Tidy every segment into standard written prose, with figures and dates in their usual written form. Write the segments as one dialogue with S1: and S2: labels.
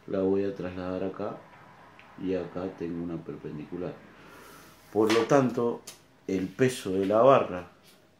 S1: la voy a trasladar acá y acá tengo una perpendicular. Por lo tanto, el peso de la barra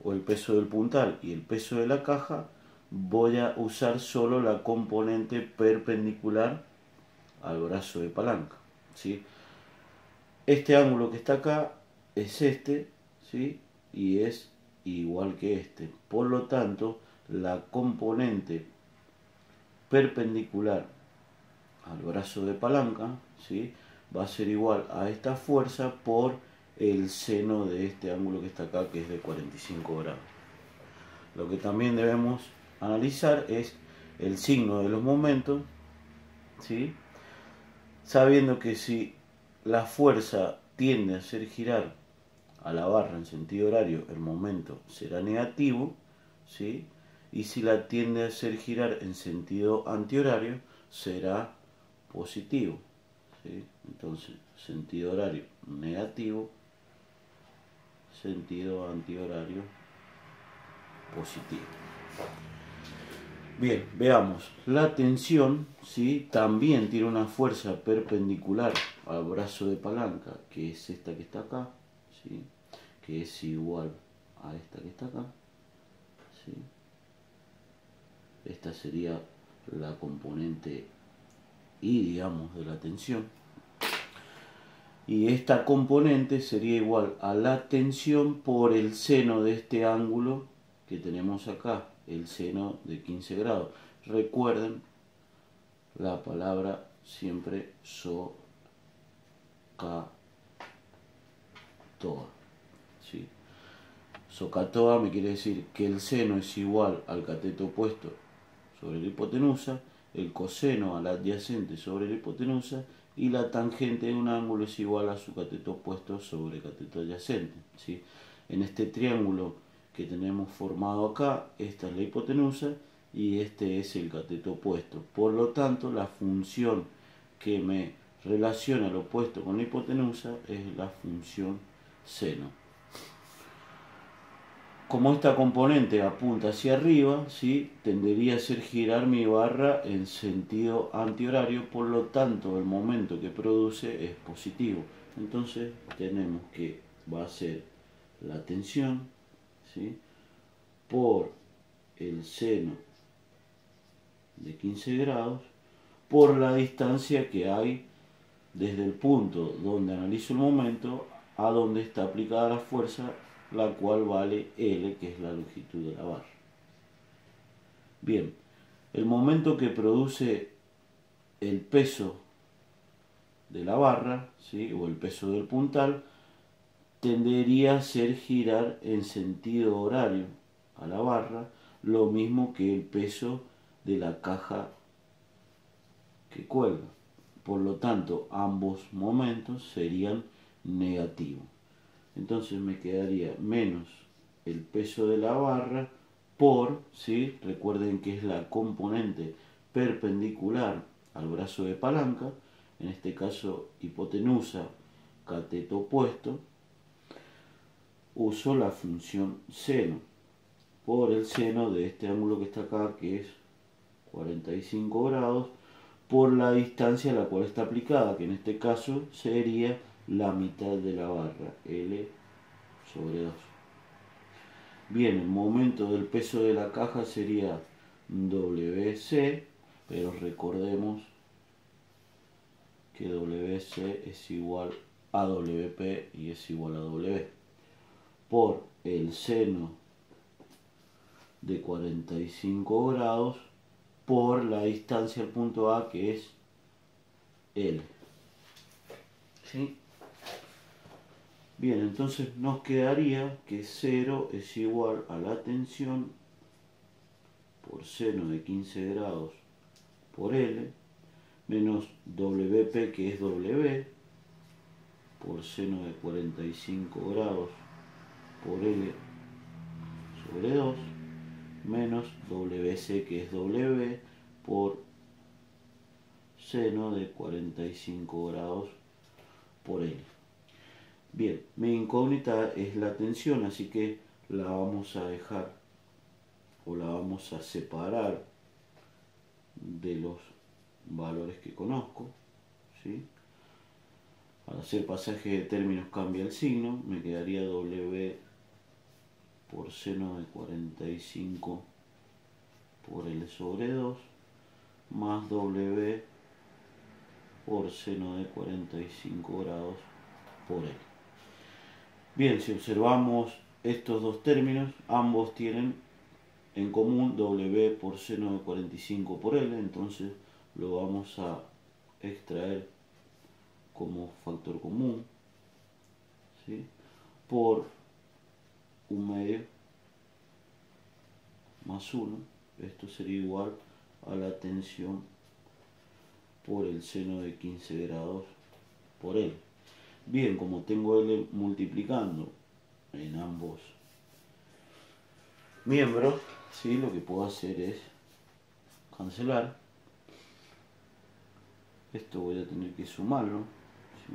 S1: o el peso del puntal y el peso de la caja, voy a usar solo la componente perpendicular al brazo de palanca, ¿sí? Este ángulo que está acá es este, ¿sí? Y es igual que este. Por lo tanto, la componente perpendicular al brazo de palanca, ¿sí? Va a ser igual a esta fuerza por el seno de este ángulo que está acá, que es de 45 grados. Lo que también debemos analizar es el signo de los momentos, ¿sí? Sabiendo que si la fuerza tiende a hacer girar a la barra en sentido horario, el momento será negativo, ¿sí? Y si la tiende a hacer girar en sentido antihorario, será positivo, ¿sí? Entonces, sentido horario negativo, sentido antihorario positivo. Bien, veamos. La tensión, ¿sí? También tiene una fuerza perpendicular al brazo de palanca, que es esta que está acá, ¿sí? Que es igual a esta que está acá, ¿sí? Esta sería la componente I, digamos, de la tensión. Y esta componente sería igual a la tensión por el seno de este ángulo que tenemos acá, el seno de 15 grados. Recuerden la palabra siempre SOHCAHTOA, ¿sí? SOHCAHTOA me quiere decir que el seno es igual al cateto opuesto sobre la hipotenusa, el coseno al adyacente sobre la hipotenusa y la tangente de un ángulo es igual a su cateto opuesto sobre el cateto adyacente, ¿sí? En este triángulo que tenemos formado acá, esta es la hipotenusa y este es el cateto opuesto. Por lo tanto, la función que me relaciona el opuesto con la hipotenusa es la función seno. Como esta componente apunta hacia arriba, ¿sí? Tendería a hacer girar mi barra en sentido antihorario, por lo tanto el momento que produce es positivo. Entonces tenemos que va a ser la tensión, ¿sí? Por el seno de 15 grados por la distancia que hay desde el punto donde analizo el momento a donde está aplicada la fuerza, la cual vale L, que es la longitud de la barra. Bien, el momento que produce el peso de la barra, ¿sí? O el peso del puntal, tendería a hacer girar en sentido horario a la barra, lo mismo que el peso de la caja que cuelga. Por lo tanto, ambos momentos serían negativos. Entonces me quedaría menos el peso de la barra por, ¿sí? Recuerden que es la componente perpendicular al brazo de palanca, en este caso hipotenusa, cateto opuesto, uso la función seno por el seno de este ángulo que está acá, que es 45 grados, por la distancia a la cual está aplicada, que en este caso sería la mitad de la barra, L sobre 2. Bien, el momento del peso de la caja sería WC, pero recordemos que WC es igual a WP y es igual a W por el seno de 45 grados por la distancia al punto A, que es L. ¿Sí? Bien, entonces nos quedaría que 0 es igual a la tensión por seno de 15 grados por L menos WP, que es W, por seno de 45 grados por L sobre 2, menos WC, que es W, por seno de 45 grados por L. Bien, mi incógnita es la tensión, así que la vamos a dejar o la vamos a separar de los valores que conozco, ¿sí? Al hacer pasaje de términos cambia el signo, me quedaría W por seno de 45 por L sobre 2 más W por seno de 45 grados por L. Bien, si observamos estos dos términos, ambos tienen en común W por seno de 45 por L, entonces lo vamos a extraer como factor común, ¿sí? Por 1/2 más 1, esto sería igual a la tensión por el seno de 15 grados por L. Bien, como tengo L multiplicando en ambos miembros, ¿sí? Lo que puedo hacer es cancelar. Esto voy a tener que sumarlo, ¿sí?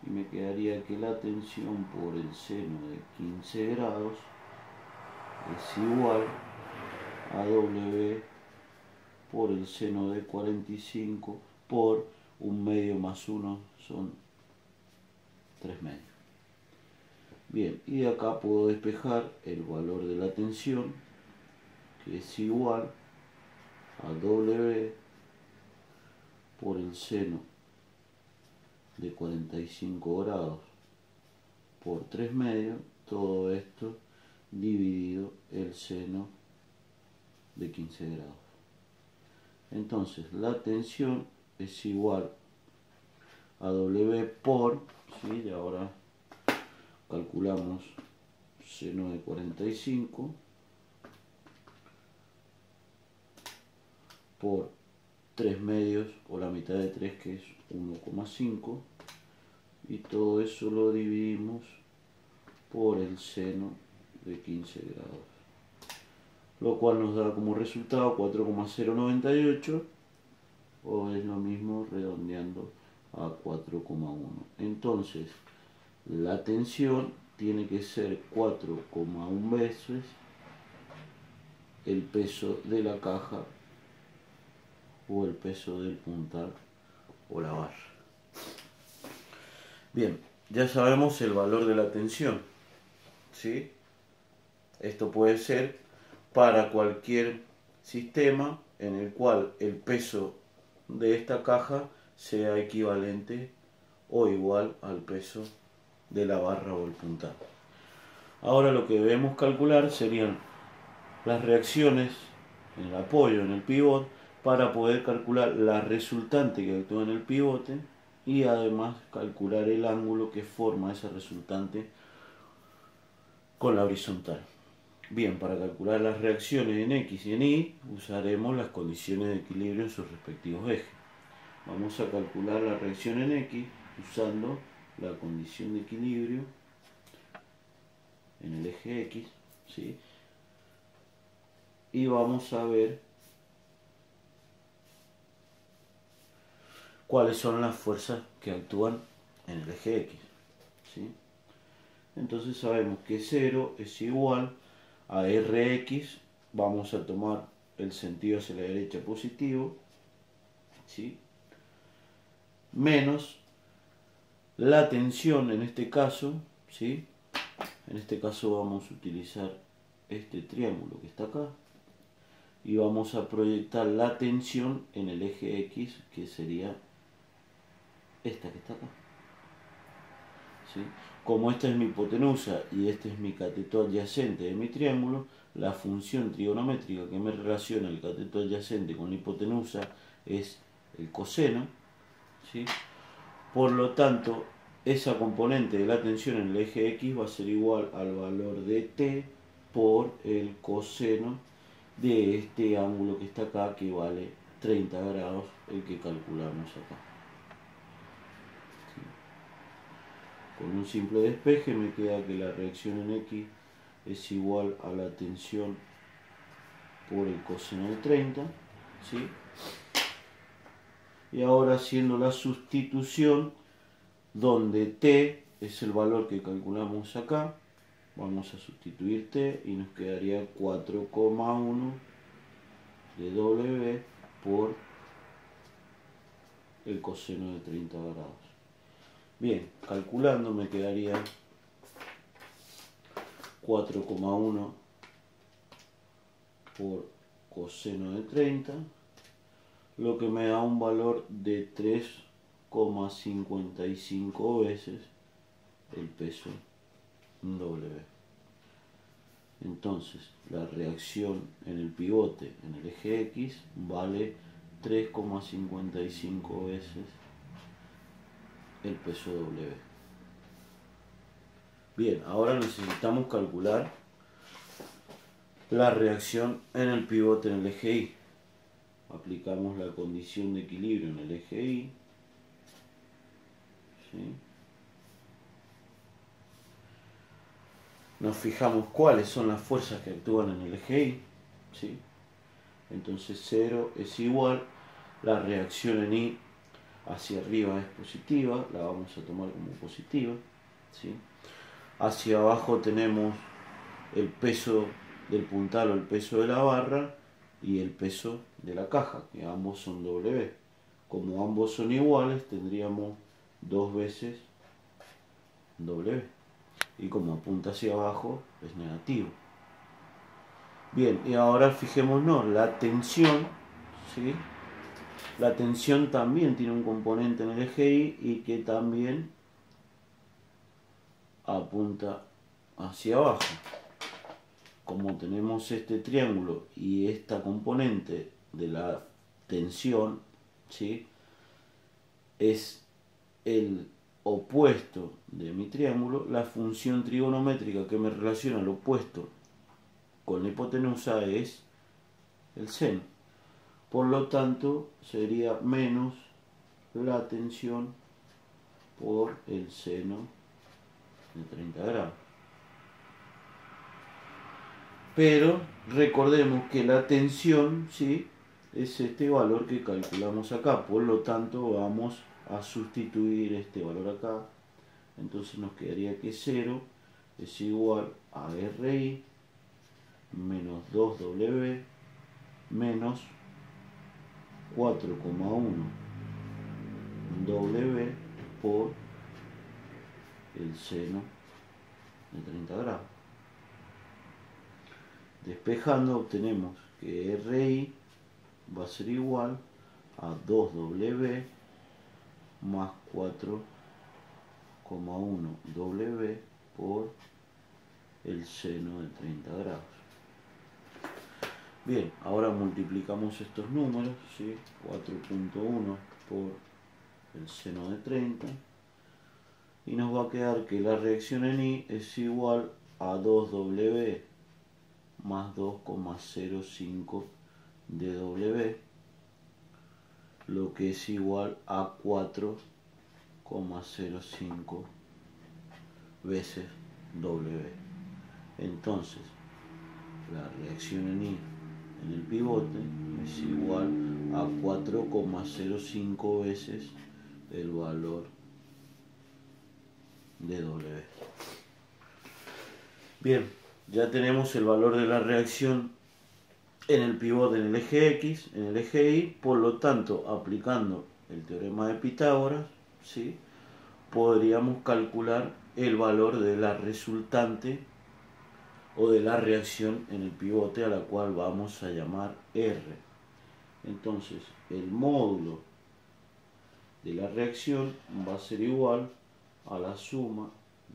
S1: Y me quedaría que la tensión por el seno de 15 grados es igual a W por el seno de 45 por 1/2 más 1 son 3/2. Bien, y de acá puedo despejar el valor de la tensión, que es igual a W por el seno de 45 grados por 3/2, todo esto dividido el seno de 15 grados. Entonces la tensión es igual a W por, ¿sí? Y ahora calculamos seno de 45 por 3/2 o la mitad de 3, que es 1,5, y todo eso lo dividimos por el seno de 15 grados, lo cual nos da como resultado 4,098, o es lo mismo redondeando a 4,1. Entonces la tensión tiene que ser 4,1 veces el peso de la caja o el peso del puntal o la barra. Bien, ya sabemos el valor de la tensión, ¿sí? Esto puede ser para cualquier sistema en el cual el peso de esta caja sea equivalente o igual al peso de la barra o el puntal. Ahora lo que debemos calcular serían las reacciones en el apoyo, en el pivot, para poder calcular la resultante que actúa en el pivote y además calcular el ángulo que forma esa resultante con la horizontal. Bien, para calcular las reacciones en X y en Y usaremos las condiciones de equilibrio en sus respectivos ejes. Vamos a calcular la reacción en X usando la condición de equilibrio en el eje X, ¿sí? Y vamos a ver cuáles son las fuerzas que actúan en el eje X, ¿sí? Entonces sabemos que 0 es igual a Rx, vamos a tomar el sentido hacia la derecha positivo, ¿sí? Menos la tensión en este caso, ¿sí? En este caso vamos a utilizar este triángulo que está acá y vamos a proyectar la tensión en el eje X, que sería esta que está acá, ¿sí? Como esta es mi hipotenusa y este es mi cateto adyacente de mi triángulo, la función trigonométrica que me relaciona el cateto adyacente con la hipotenusa es el coseno, ¿sí? Por lo tanto, esa componente de la tensión en el eje X va a ser igual al valor de t por el coseno de este ángulo que está acá, que vale 30 grados, el que calculamos acá. ¿Sí? Con un simple despeje me queda que la reacción en X es igual a la tensión por el coseno de 30, ¿sí? Y ahora haciendo la sustitución, donde t es el valor que calculamos acá, vamos a sustituir t y nos quedaría 4,1 de W por el coseno de 30 grados. Bien, calculando me quedaría 4,1 por coseno de 30, lo que me da un valor de 3,55 veces el peso W. Entonces, la reacción en el pivote en el eje X vale 3,55 veces el peso W. Bien, ahora necesitamos calcular la reacción en el pivote en el eje Y. Aplicamos la condición de equilibrio en el eje Y. ¿Sí? Nos fijamos cuáles son las fuerzas que actúan en el eje Y. ¿Sí? Entonces 0 es igual, la reacción en Y hacia arriba es positiva, la vamos a tomar como positiva. ¿Sí? Hacia abajo tenemos el peso del puntal o el peso de la barra y el peso de la caja, que ambos son W. Como ambos son iguales, tendríamos 2 veces W. Y como apunta hacia abajo, es negativo. Bien, y ahora fijémonos, la tensión, ¿sí? La tensión también tiene un componente en el eje Y y que también apunta hacia abajo. Como tenemos este triángulo y esta componente de la tensión, ¿sí? Es el opuesto de mi triángulo, la función trigonométrica que me relaciona el opuesto con la hipotenusa es el seno. Por lo tanto, sería menos la tensión por el seno de 30 grados. Pero recordemos que la tensión, ¿sí?, es este valor que calculamos acá. Por lo tanto, vamos a sustituir este valor acá. Entonces nos quedaría que 0 es igual a RI menos 2W menos 4,1 W por el seno de 30 grados. Despejando obtenemos que RI va a ser igual a 2W más 4,1 W por el seno de 30 grados. Bien, ahora multiplicamos estos números, ¿sí? 4,1 por el seno de 30 y nos va a quedar que la reacción en Y es igual a 2W más 2,05 dW, lo que es igual a 4,05 veces W. Entonces, la reacción en Y en el pivote es igual a 4,05 veces el valor de W. Bien, ya tenemos el valor de la reacción en el pivote en el eje X, en el eje Y, por lo tanto, aplicando el teorema de Pitágoras, ¿sí?, podríamos calcular el valor de la resultante o de la reacción en el pivote, a la cual vamos a llamar R. Entonces, el módulo de la reacción va a ser igual a la suma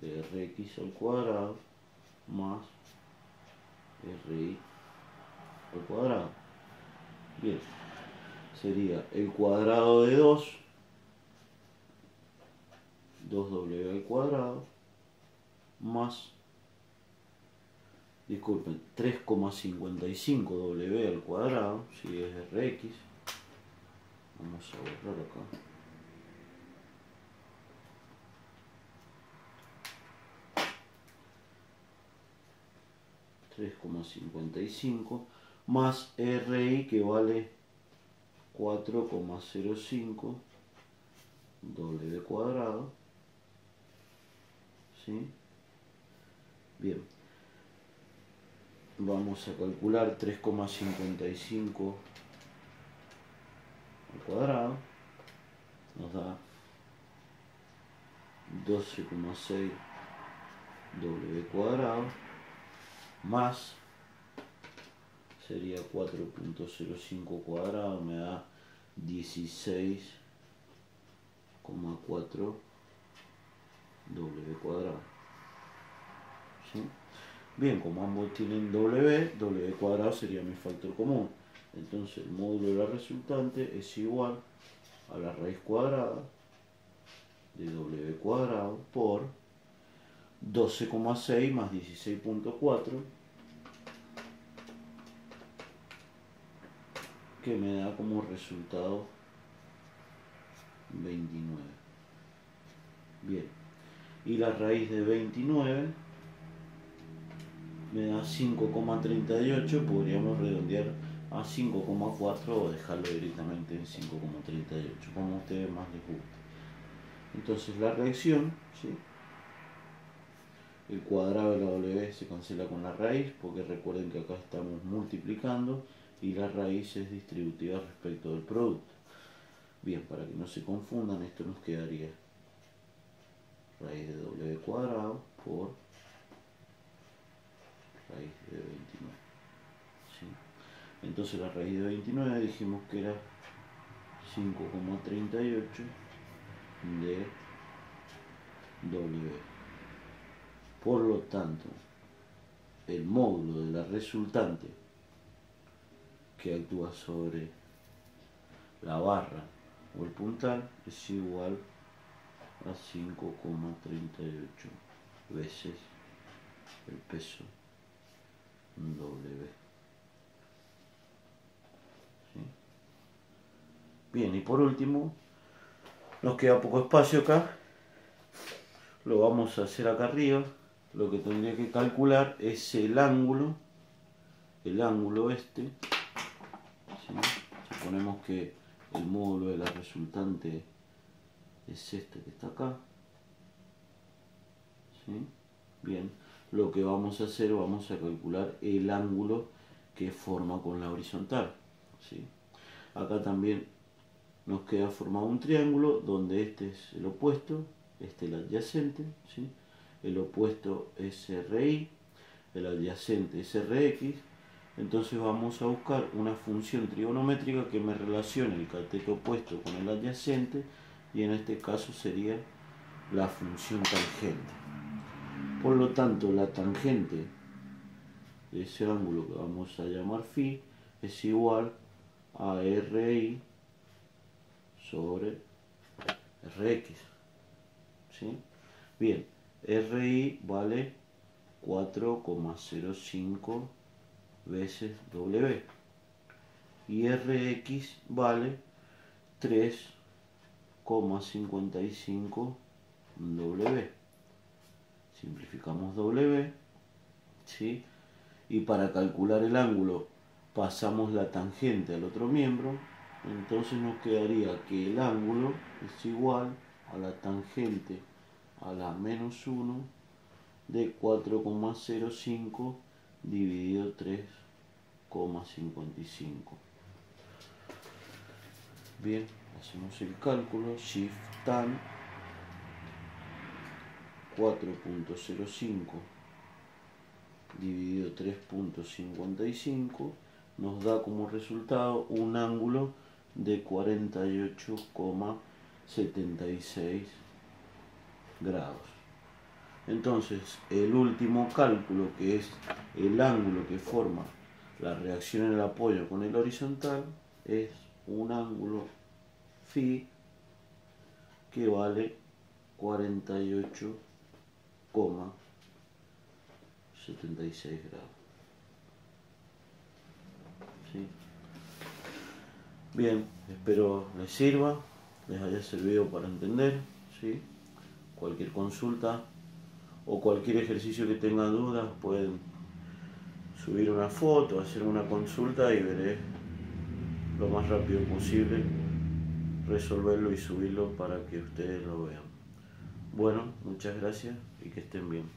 S1: de Rx al cuadrado más Ri al cuadrado. Bien, sería el cuadrado de 2W al cuadrado, más, disculpen, 3,55 W al cuadrado, si es Rx. Vamos a borrar acá. $3,55 más RI, que vale 4,05 W cuadrado, ¿sí? Bien, vamos a calcular 3,55 al cuadrado, nos da 12,6 W cuadrado más sería 4.05 cuadrado, me da 16,4 W cuadrado. ¿Sí? Bien, como ambos tienen W cuadrado sería mi factor común. Entonces el módulo de la resultante es igual a la raíz cuadrada de W cuadrado por 12,6 más 16,4, que me da como resultado 29. Bien, y la raíz de 29 me da 5,38, podríamos redondear a 5,4 o dejarlo directamente en 5,38, como a ustedes más les guste. Entonces la reacción, ¿sí? El cuadrado de la W se cancela con la raíz, porque recuerden que acá estamos multiplicando y la raíz es distributiva respecto del producto. Bien, para que no se confundan, esto nos quedaría raíz de W cuadrado por raíz de 29. ¿Sí? Entonces la raíz de 29 dijimos que era 5,38 de W. Por lo tanto, el módulo de la resultante que actúa sobre la barra o el puntal es igual a 5,38 veces el peso W. ¿Sí? Bien, y por último, nos queda poco espacio acá. Lo vamos a hacer acá arriba. Lo que tendría que calcular es el ángulo este. ¿Sí? Suponemos que el módulo de la resultante es este que está acá. ¿Sí? Bien, lo que vamos a hacer, vamos a calcular el ángulo que forma con la horizontal. ¿Sí? Acá también nos queda formado un triángulo donde este es el opuesto, este es el adyacente, ¿sí? El opuesto es RI, el adyacente es RX. Entonces vamos a buscar una función trigonométrica que me relacione el cateto opuesto con el adyacente, y en este caso sería la función tangente. Por lo tanto, la tangente de ese ángulo que vamos a llamar phi es igual a RI sobre RX. ¿Sí? Bien, RI vale 4,05 veces W y RX vale 3,55 W. Simplificamos W, ¿sí? Y para calcular el ángulo pasamos la tangente al otro miembro. Entonces nos quedaría que el ángulo es igual a la tangente a la menos 1 de 4,05 dividido 3,55. Bien, hacemos el cálculo. Shift tan 4,05 dividido 3,55 nos da como resultado un ángulo de 48,76 grados. Entonces, el último cálculo, que es el ángulo que forma la reacción en el apoyo con el horizontal, es un ángulo phi que vale 48,76 grados. ¿Sí? Bien, espero les sirva, les haya servido para entender. ¿Sí? Cualquier consulta o cualquier ejercicio que tengan dudas pueden subir una foto, hacer una consulta y veré lo más rápido posible resolverlo y subirlo para que ustedes lo vean. Bueno, muchas gracias y que estén bien.